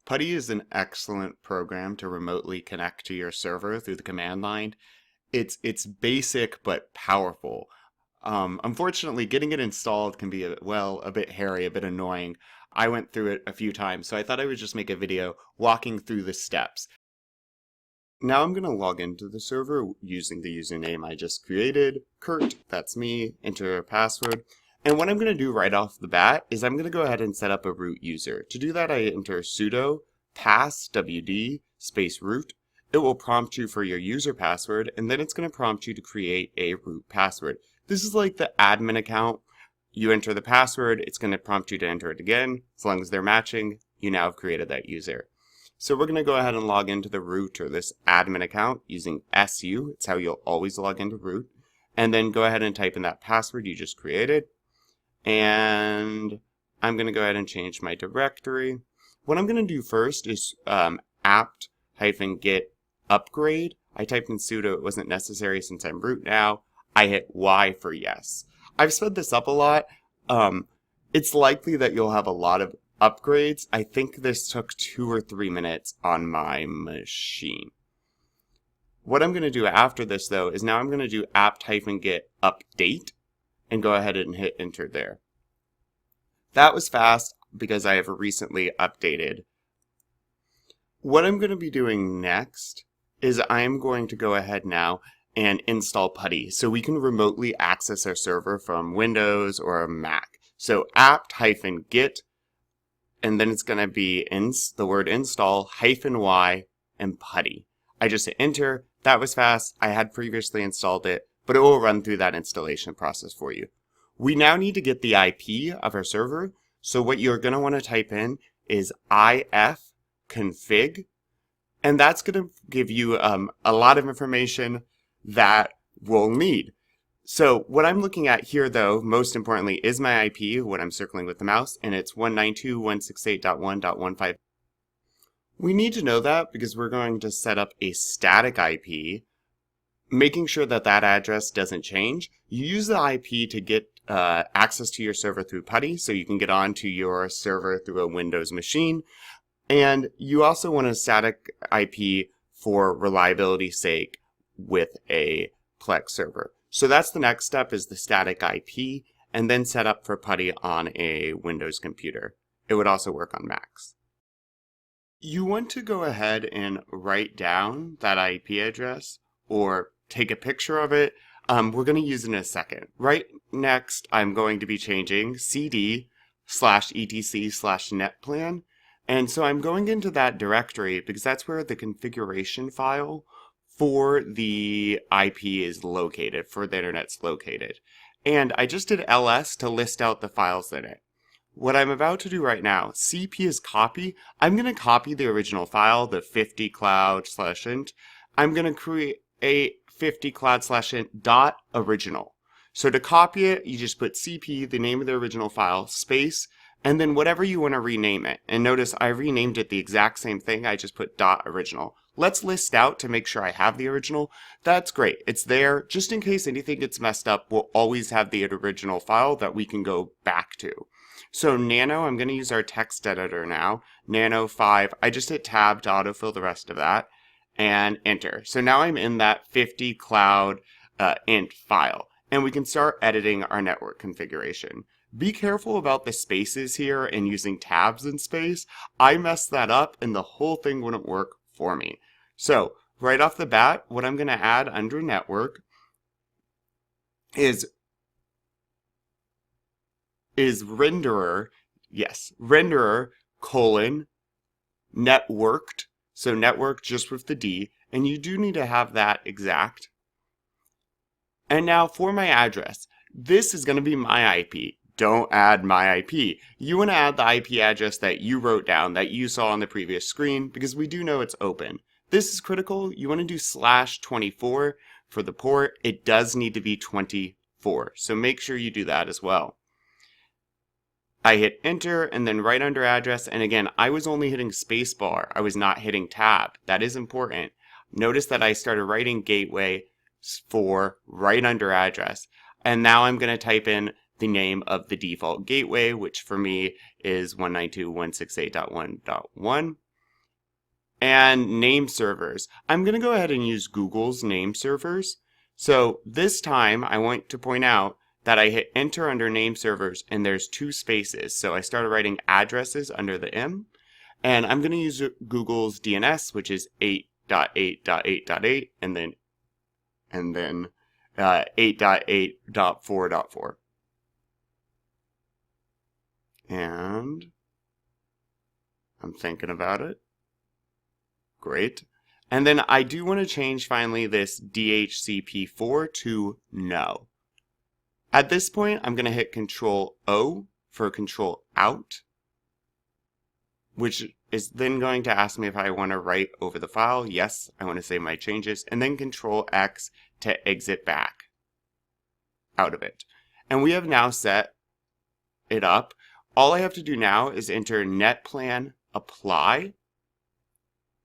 PuTTY is an excellent program to remotely connect to your server through the command line. It's basic but powerful. Unfortunately, getting it installed can be a bit hairy, a bit annoying. I went through it a few times, so I thought I would just make a video walking through the steps. Now I'm going to log into the server using the username I just created, Kurt, that's me, enter a password. And what I'm going to do right off the bat is I'm going to go ahead and set up a root user. To do that, I enter sudo passwd space root. It will prompt you for your user password, and then it's going to prompt you to create a root password. This is like the admin account. You enter the password, it's going to prompt you to enter it again. As long as they're matching, you now have created that user. So we're going to go ahead and log into the root or this admin account using SU. It's how you'll always log into root. And then go ahead and type in that password you just created. And I'm going to go ahead and change my directory. What I'm going to do first is apt-get upgrade. I typed in sudo, it wasn't necessary since I'm root now. I hit Y for yes. I've sped this up a lot. It's likely that you'll have a lot of upgrades. I think this took 2 or 3 minutes on my machine. What I'm going to do after this though is now I'm going to do apt-get update and go ahead and hit enter there. That was fast because I have recently updated. What I'm going to be doing next is I'm going to go ahead now and install PuTTY so we can remotely access our server from Windows or a Mac. So apt-get, and then it's going to be the word install -y and PuTTY. I just hit enter. That was fast. I had previously installed it, but it will run through that installation process for you. We now need to get the IP of our server. So what you're going to want to type in is ifconfig, and that's going to give you a lot of information that we'll need. So what I'm looking at here, though, most importantly, is my IP, what I'm circling with the mouse, and it's 192.168.1.15. We need to know that because we're going to set up a static IP, making sure that that address doesn't change. You use the IP to get access to your server through PuTTY, so you can get onto your server through a Windows machine. And you also want a static IP for reliability's sake with a Plex server. So that's the next step, is the static IP, and then set up for PuTTY on a Windows computer. It would also work on Macs. You want to go ahead and write down that IP address or take a picture of it. We're going to use it in a second. Right next, I'm going to be changing cd/etc/netplan. And so I'm going into that directory because that's where the configuration file for the IP is located, for the internet's located. And I just did ls to list out the files in it. What I'm about to do right now, cp is copy. I'm going to copy the original file, the 50cloud/int. I'm going to create a 50cloud/int.original. So to copy it, you just put cp, the name of the original file, space, and then whatever you want to rename it. And notice I renamed it the exact same thing. I just put .original. Let's list out to make sure I have the original. That's great. It's there. Just in case anything gets messed up, we'll always have the original file that we can go back to. So nano, I'm going to use our text editor now. Nano 5. I just hit tab to autofill the rest of that and enter. So now I'm in that 50cloud int file, and we can start editing our network configuration. Be careful about the spaces here and using tabs in space. I messed that up and the whole thing wouldn't work for me. So right off the bat, what I'm going to add under network is renderer, yes, renderer : networked, so network just with the D, and you do need to have that exact. And now for my address, this is going to be my IP. Don't add my IP. You want to add the IP address that you wrote down, that you saw on the previous screen, because we do know it's open. This is critical. You want to do /24 for the port. It does need to be 24, so make sure you do that as well. I hit enter, and then right under address, and again, I was only hitting spacebar. I was not hitting tab. That is important. Notice that I started writing gateway for right under address, and now I'm going to type in the name of the default gateway, which for me is 192.168.1.1. and name servers. I'm going to go ahead and use Google's name servers. So this time I want to point out that I hit enter under name servers and there's 2 spaces. So I started writing addresses under the M, and I'm going to use Google's DNS, which is 8.8.8.8 and then 8.8.4.4. And I'm thinking about it. Great. And then I do want to change finally this DHCP4 to no. At this point, I'm going to hit Control O for Control Out, which is then going to ask me if I want to write over the file. Yes, I want to save my changes, and then Control X to exit back out of it. And we have now set it up. All I have to do now is enter netplan apply,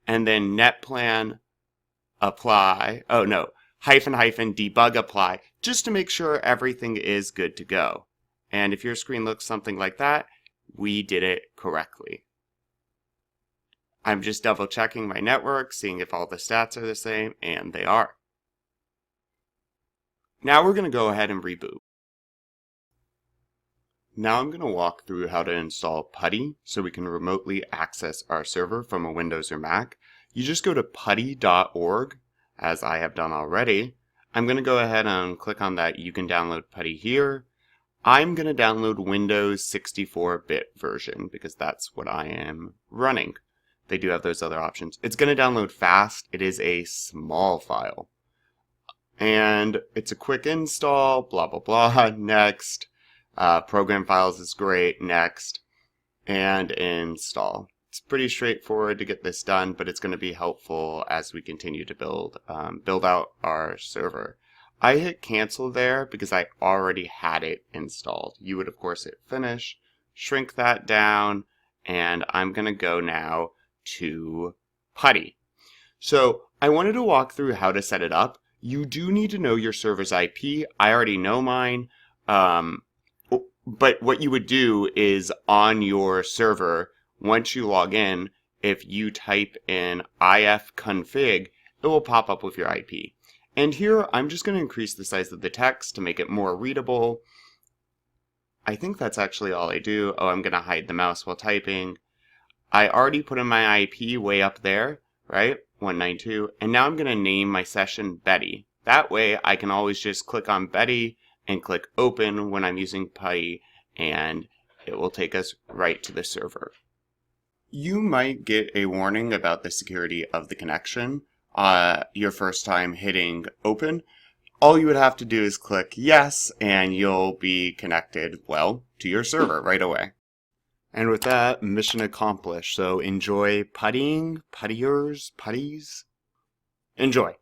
and then netplan apply, debug apply, just to make sure everything is good to go. And if your screen looks something like that, we did it correctly. I'm just double checking my network, seeing if all the stats are the same, and they are. Now we're going to go ahead and reboot. Now I'm going to walk through how to install PuTTY so we can remotely access our server from a Windows or Mac. You just go to putty.org, as I have done already. I'm going to go ahead and click on that you can download PuTTY here. I'm going to download Windows 64-bit version because that's what I am running. They do have those other options. It's going to download fast. It is a small file. And it's a quick install, blah, blah, blah, next. Program files is great, next, and install. It's pretty straightforward to get this done, but it's going to be helpful as we continue to build out our server. I hit cancel there because I already had it installed. You would of course hit finish, shrink that down, and I'm going to go now to PuTTY. So I wanted to walk through how to set it up. You do need to know your server's IP. I already know mine. But what you would do is on your server, once you log in, if you type in ifconfig, it will pop up with your IP. And here, I'm just going to increase the size of the text to make it more readable. I think that's actually all I do. Oh, I'm going to hide the mouse while typing. I already put in my IP way up there, right? 192. And now I'm going to name my session Betty. That way, I can always just click on Betty and click open when I'm using PuTTY, and it will take us right to the server. You might get a warning about the security of the connection your first time hitting open. All you would have to do is click yes, and you'll be connected, well, to your server right away. And with that, mission accomplished. So enjoy puttying, puttyers, putties. Enjoy.